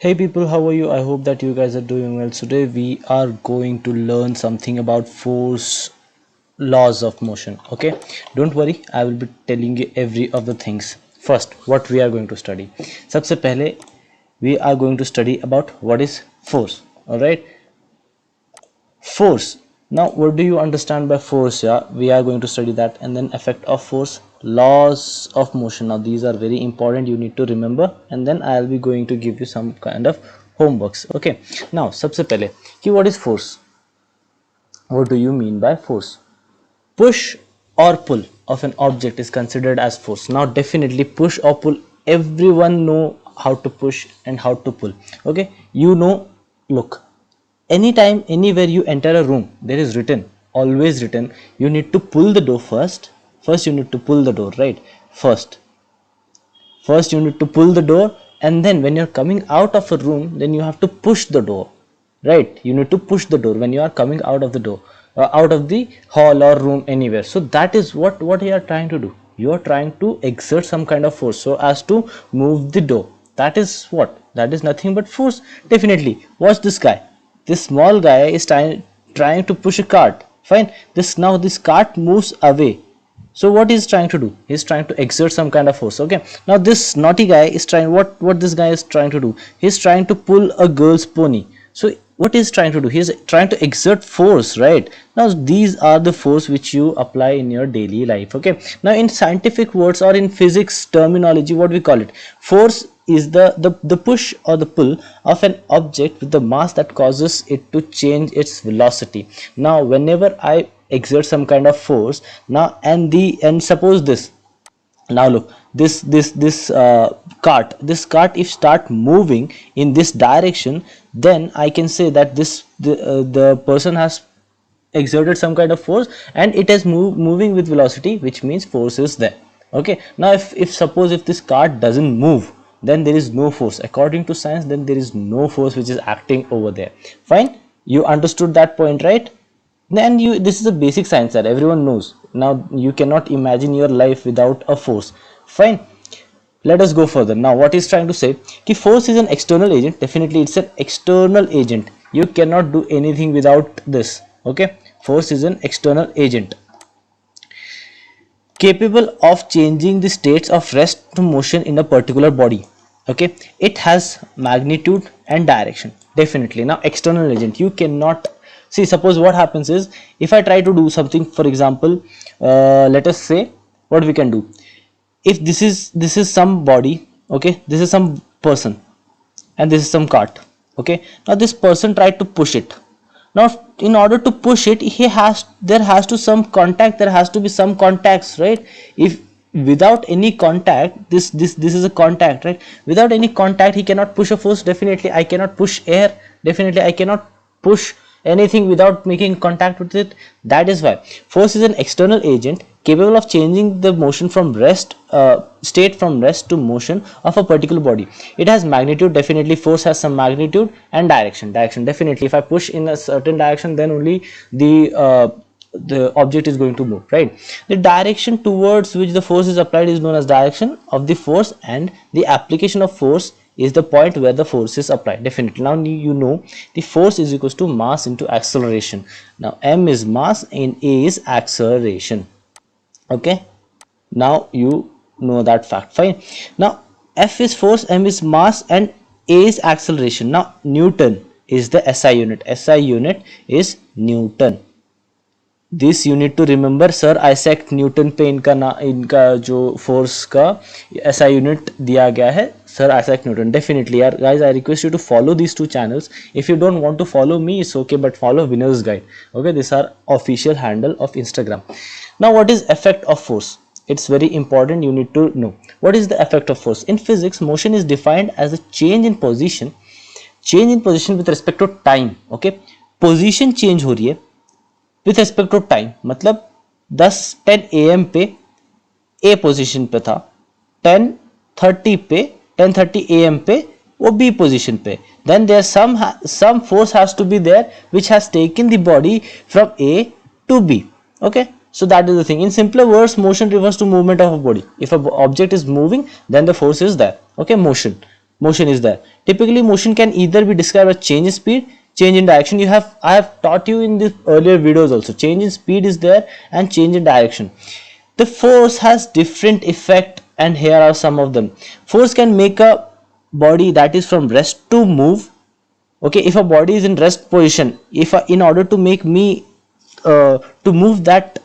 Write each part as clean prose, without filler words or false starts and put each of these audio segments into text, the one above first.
Hey people, how are you? I hope that you guys are doing well. Today we are going to learn something about force laws of motion. Okay, don't worry, I will be telling you every of the things. First, what we are going to study. सबसे पहले we are going to study about what is force. All right, force. Now what do you understand by force? Yeah, we are going to study that, and then effect of force, laws of motion. Now these are very important, you need to remember, and then I'll be going to give you some kind of homeworks. Okay, now सबसे पहले कि what is force? What do you mean by force? Push or pull of an object is considered as force. Now definitely push or pull, everyone know how to push and how to pull. Okay, you know, look, anytime anywhere you enter a room, there is written, always written, you need to pull the door first you need to pull the door, right? First you need to pull the door, and then when you're coming out of a room, then you have to push the door, right? You need to push the door when you are coming out of the door, out of the hall or room, anywhere. So that is what you are trying to do. You are trying to exert some kind of force so as to move the door. That is what, that is nothing but force. Definitely, watch this guy. This small guy is trying to push a cart. Fine, this cart moves away. So what he's trying to do, he's trying to exert some kind of force. Okay, now this naughty guy is trying, what this guy is trying to do, he's trying to pull a girl's pony. So what he's trying to do, he's trying to exert force, right? Now these are the force which you apply in your daily life. Okay, now in scientific words or in physics terminology, what we call it, force is the push or the pull of an object with the mass that causes it to change its velocity. Now whenever I exert some kind of force, now and suppose this, now look, this cart if start moving in this direction, then I can say that the person has exerted some kind of force, and it is moving with velocity, which means force is there. Okay, now if suppose if this cart doesn't move, then there is no force according to science, then there is no force which is acting over there. Fine, you understood that point, right? Then you, this is a basic science that everyone knows. Now you cannot imagine your life without a force. Fine, let us go further. Now what is trying to say, ki force is an external agent. Definitely it's an external agent, you cannot do anything without this. Okay, force is an external agent capable of changing the states of rest to motion in a particular body. Okay, it has magnitude and direction. Definitely, now external agent, you cannot see. Suppose what happens is, if I try to do something, for example, let us say, what we can do, if this is some body, okay, this is some person, and this is some cart. Okay, now this person tried to push it. Now in order to push it, there has to some contact, there has to be some contacts, right? If without any contact, this is a contact, right? Without any contact he cannot push a force. Definitely I cannot push air. Definitely I cannot push anything without making contact with it. That is why force is an external agent capable of changing the motion from rest state from rest to motion of a particular body. It has magnitude. Definitely force has some magnitude, and direction. Definitely if I push in a certain direction, then only the object is going to move, right? The direction towards which the force is applied is known as direction of the force, and the application of force is the point where the force is applied. Definitely, now you know the force is equals to mass into acceleration. Now m is mass and a is acceleration. Okay, now you know that fact. Fine, now F is force, m is mass, and a is acceleration. Now Newton is the SI unit. SI unit is Newton. This you need to remember. Sir Isaac Newton पे इनका जो force का ऐसा unit दिया गया है, sir Isaac Newton. Definitely यार guys, I request you to follow these two channels. If you don't want to follow me, it's okay, but follow Winners Guide. Okay, this are official handle of Instagram. Now what is effect of force? It's very important, you need to know what is the effect of force. In physics, motion is defined as a change in position with respect to time. Okay, position change हो रही है with respect to time. मतलब 10 AM पे ए position पे था, 10:30 AM पे वो B position पे. Then there some force has to be there which has taken the body from A to B. Okay, so that is the thing. In simpler words, motion refers to movement of a body. If an object is moving, then the force is there. Okay, motion. motion is there. Typically motion can either be described as change in speed, change in direction. I have taught you in the earlier videos also, change in speed is there and change in direction. The force has different effect, and here are some of them. Force can make a body that is from rest to move. Okay, if a body is in rest position, if in order to make me to move that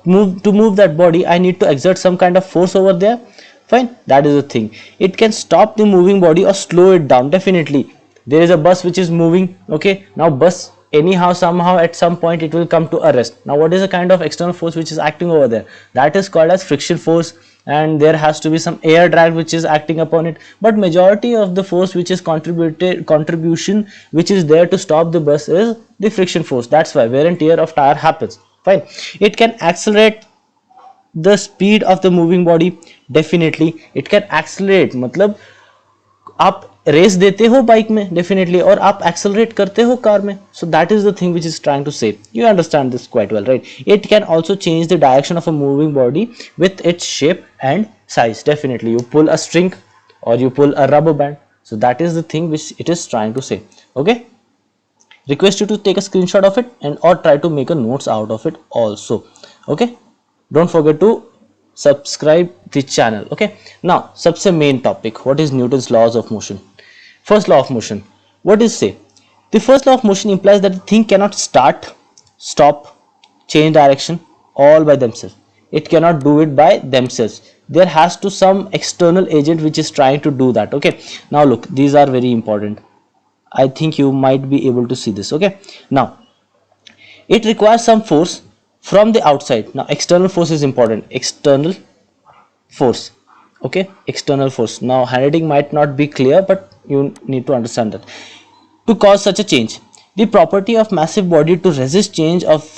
move that body, I need to exert some kind of force over there. Fine, that is the thing. It can stop the moving body or slow it down. Definitely, there is a bus which is moving. Okay, now bus anyhow somehow at some point it will come to a rest. Now what is the kind of external force which is acting over there? That is called as friction force, and there has to be some air drag which is acting upon it. But majority of the force which is contribution which is there to stop the bus is the friction force. That's why wear and tear of tire happens. Fine, it can accelerate the speed of the moving body. Definitely it can accelerate, मतलब आप race देते हो bike में definitely, और आप accelerate करते हो car में. So that is the thing which is trying to say. You understand this quite well, right? It can also change the direction of a moving body with its shape and size. Definitely you pull a string or you pull a rubber band. So that is the thing which it is trying to say. Okay, request you to take a screenshot of it and or try to make a notes out of it also. Okay, don't forget to subscribe the channel. Okay, now सबसे main topic, what is Newton's laws of motion? First law of motion, what does it say? The first law of motion implies that the thing cannot start, stop, change direction all by themselves. It cannot do it by themselves. There has to some external agent which is trying to do that. Okay, now look, these are very important. I think you might be able to see this. Okay, now it requires some force from the outside. Now external force is important. External force. Okay, external force. Now handwriting might not be clear, but you need to understand that. To cause such a change, the property of massive body to resist change of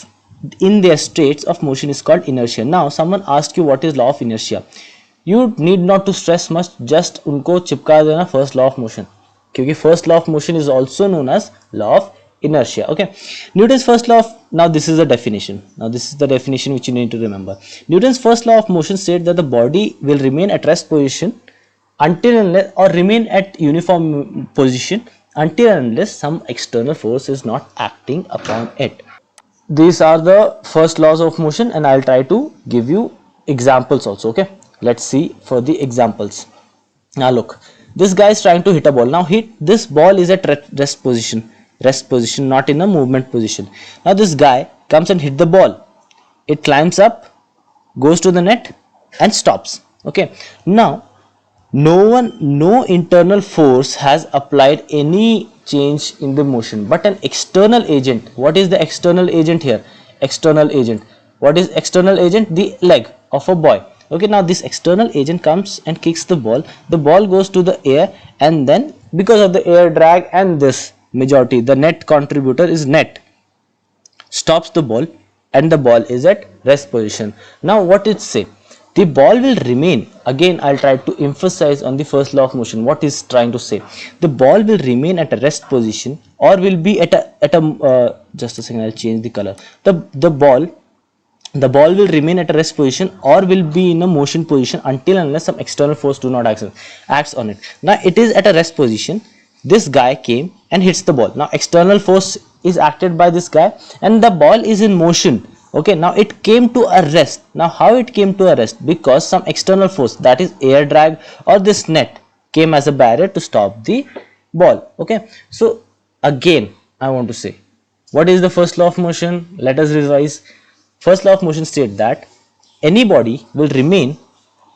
in their states of motion is called inertia. Now someone asks you what is law of inertia. You need not to stress much, just उनको चिपका देना first law of motion, क्योंकि first law of motion is also known as law of inertia. Okay, Newton's first law of, now this is the definition. Now this is the definition which you need to remember. Newton's first law of motion states that the body will remain at rest position until unless, or remain at uniform position until unless some external force is not acting upon it. These are the first laws of motion, and I'll try to give you examples also. Okay, let's see for the examples. Now look, this guy is trying to hit a ball. Now this ball is at rest position, not in a movement position. Now this guy comes and hit the ball. It climbs up, goes to the net and stops. Okay, now no internal force has applied any change in the motion, but an external agent. What is the external agent here? External agent. What is external agent? The leg of a boy. Okay, now this external agent comes and kicks the ball. The ball goes to the air, and then because of the air drag and this majority, the net contributor is net, stops the ball, and the ball is at rest position. Now what it say? The ball will remain. Again, I'll try to emphasize on the first law of motion. What is trying to say? The ball will remain at a rest position, or will be at a just a second, I'll change the color. The ball will remain at a rest position or will be in a motion position until unless some external force do not acts on it. Now it is at a rest position. This guy came and hits the ball. Now external force is acted by this guy, and the ball is in motion. Okay, now it came to a rest. Now how it came to a rest? Because some external force, that is air drag or this net, came as a barrier to stop the ball. Okay, so again I want to say, what is the first law of motion? Let us revise. First law of motion states that any body will remain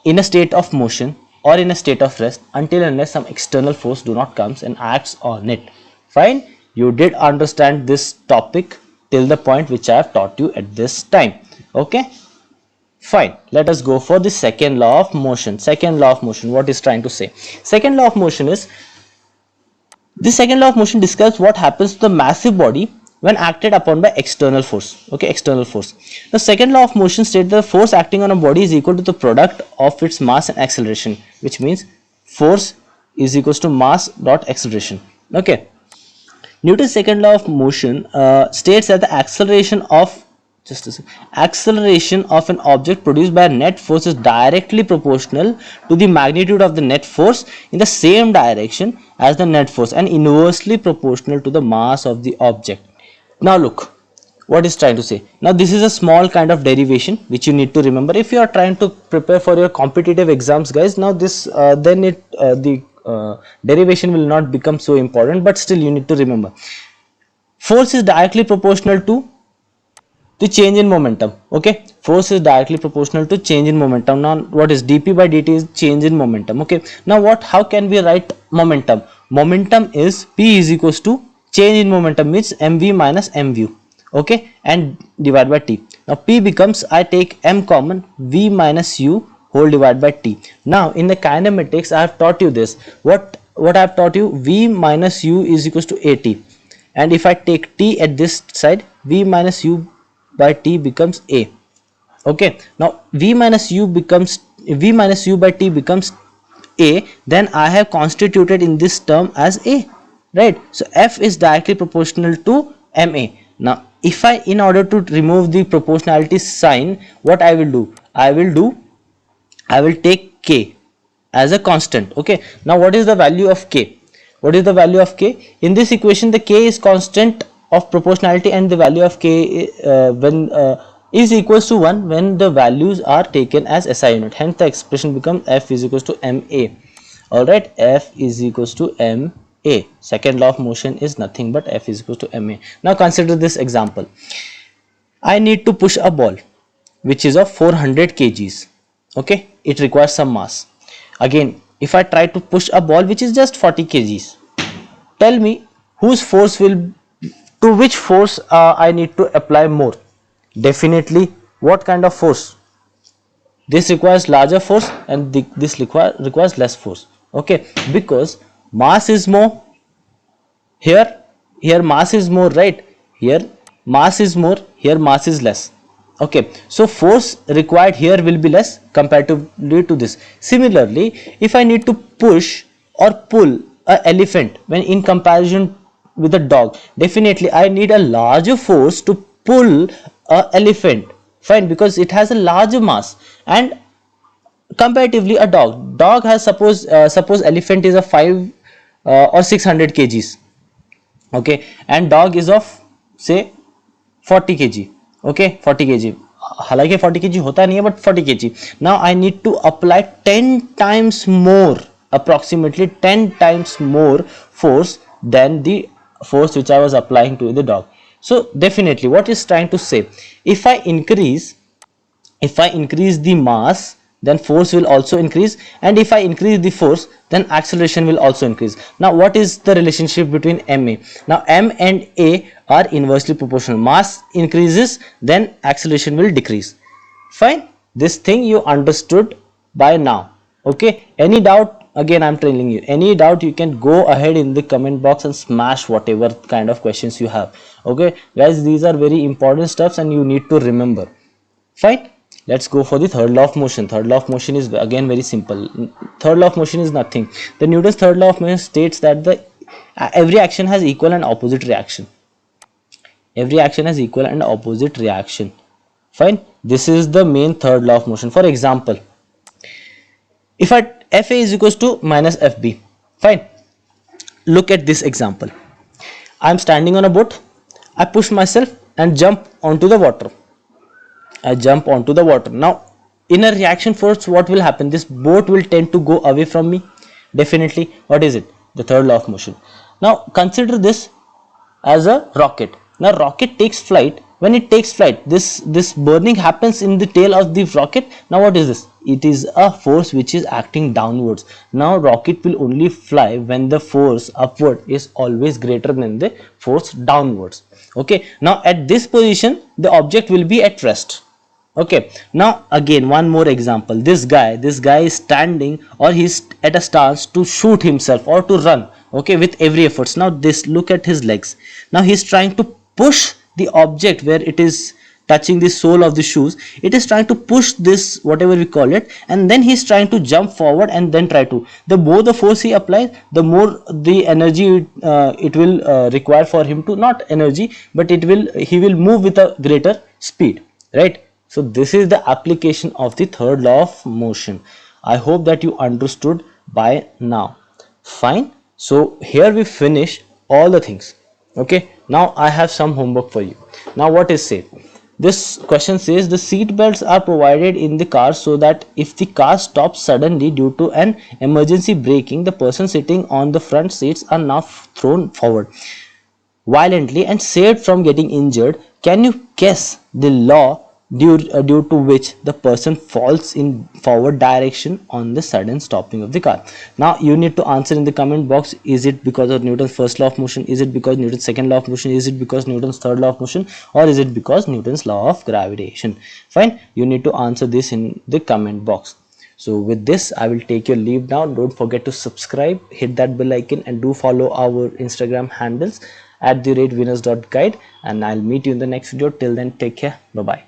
in a state of motion or in a state of rest until unless some external force do not comes and acts on it. Fine, you did understand this topic till the point which I have taught you at this time. Okay, fine, let us go for the second law of motion. Second law of motion, what is trying to say? Second law of motion is, the second law of motion describes what happens to the massive body when acted upon by external force. Okay, external force. The second law of motion states that the force acting on a body is equal to the product of its mass and acceleration, which means force is equals to mass dot acceleration. Okay, Newton's second law of motion states that the acceleration of just a sec. Acceleration of an object produced by a net force is directly proportional to the magnitude of the net force in the same direction as the net force and inversely proportional to the mass of the object. Now look what is trying to say. Now this is a small kind of derivation which you need to remember if you are trying to prepare for your competitive exams, guys. Now this the derivation will not become so important, but still you need to remember. Force is directly proportional to the change in momentum. Okay, force is directly proportional to change in momentum. Now what is dp by dt is change in momentum. Okay, now how can we write momentum? Momentum is p is equals to change in momentum, means mv minus mvu. Okay, and divide by t. Now p becomes, I take m common, v minus u whole divided by t. Now in the kinematics I have taught you this. What I have taught you, v minus u is equals to at, and if I take t at this side, v minus u by t becomes a. Okay, now v minus u by t becomes a, then I have constituted in this term as a, right? So f is directly proportional to ma. Now if I, in order to remove the proportionality sign, what I will do, I will take k as a constant. Okay, now what is the value of k? What is the value of k? In this equation the k is constant of proportionality, and the value of k is equals to 1 when the values are taken as SI unit. Hence the expression becomes f is equals to ma. Alright, f is equals to ma. Second law of motion is nothing but f is equals to ma. Now consider this example. I need to push a ball which is of 400 kgs. Okay, it requires some mass. Again, if I try to push a ball which is just 40 kgs, tell me whose force will, to which force I need to apply more? Definitely what kind of force? This requires larger force and this requires less force. Okay, because mass is more, here mass is more, right? Here mass is more, here mass is less. Okay, so force required here will be less comparatively to this. Similarly, if I need to push or pull an elephant when in comparison with a dog, definitely I need a larger force to pull a elephant, fine, because it has a larger mass. And comparatively a dog has, suppose elephant is a 5 or 600 kgs. Okay, and dog is of say 40 kg. Okay, 40 kg, हालांकि 40 kg होता नहीं है, but 40 kg. Now I need to apply 10 times more, approximately 10 times more force than the force which I was applying to the dog. So definitely what is trying to say, if I increase the mass, then force will also increase, and if I increase the force, then acceleration will also increase. Now what is the relationship between ma? Now m and a are inversely proportional. Mass increases, then acceleration will decrease. Fine, this thing you understood by now. Okay, any doubt? Again I'm telling you, any doubt you can go ahead in the comment box and smash whatever kind of questions you have. Okay guys, these are very important stuffs and you need to remember. Fine, let's go for the third law of motion. Third law of motion is again very simple. Third law of motion is nothing. The Newton's third law of motion states that every action has equal and opposite reaction. Every action has equal and opposite reaction. Fine, this is the main third law of motion. For example, if FA is equals to minus FB, fine, look at this example. I am standing on a boat, I push myself and jump onto the water. I jump onto the water. Now in a reaction force, what will happen? This boat will tend to go away from me. Definitely, what is it? The third law of motion. Now consider this as a rocket. Now rocket takes flight. When it takes flight, this burning happens in the tail of the rocket. Now what is this? It is a force which is acting downwards. Now rocket will only fly when the force upward is always greater than the force downwards. Okay, now at this position the object will be at rest. Okay, now again one more example. This guy is standing, or he's at a stance to shoot himself or to run, okay, with every efforts. Now this, look at his legs. Now he's trying to push the object where it is touching the sole of the shoes, it is trying to push this, whatever we call it, and then he's trying to jump forward and then try to, the more the force he applies, the more the energy it will require for him to, not energy, but it will, he will move with a greater speed, right? So this is the application of the third law of motion. I hope that you understood by now. Fine. So here we finish all the things. Okay, now I have some homework for you. Now what is said, this question says the seat belts are provided in the car so that if the car stops suddenly due to an emergency braking, the person sitting on the front seats are now thrown forward violently and saved from getting injured. Can you guess the law due to which the person falls in forward direction on the sudden stopping of the car? Now you need to answer in the comment box. Is it because of Newton's first law of motion? Is it because Newton's second law of motion? Is it because Newton's third law of motion? Or is it because Newton's law of gravitation? Fine, you need to answer this in the comment box. So with this, I will take your leave now. Don't forget to subscribe, hit that bell icon, and do follow our Instagram handles @venus.guide, and I'll meet you in the next video. Till then, take care. Bye bye.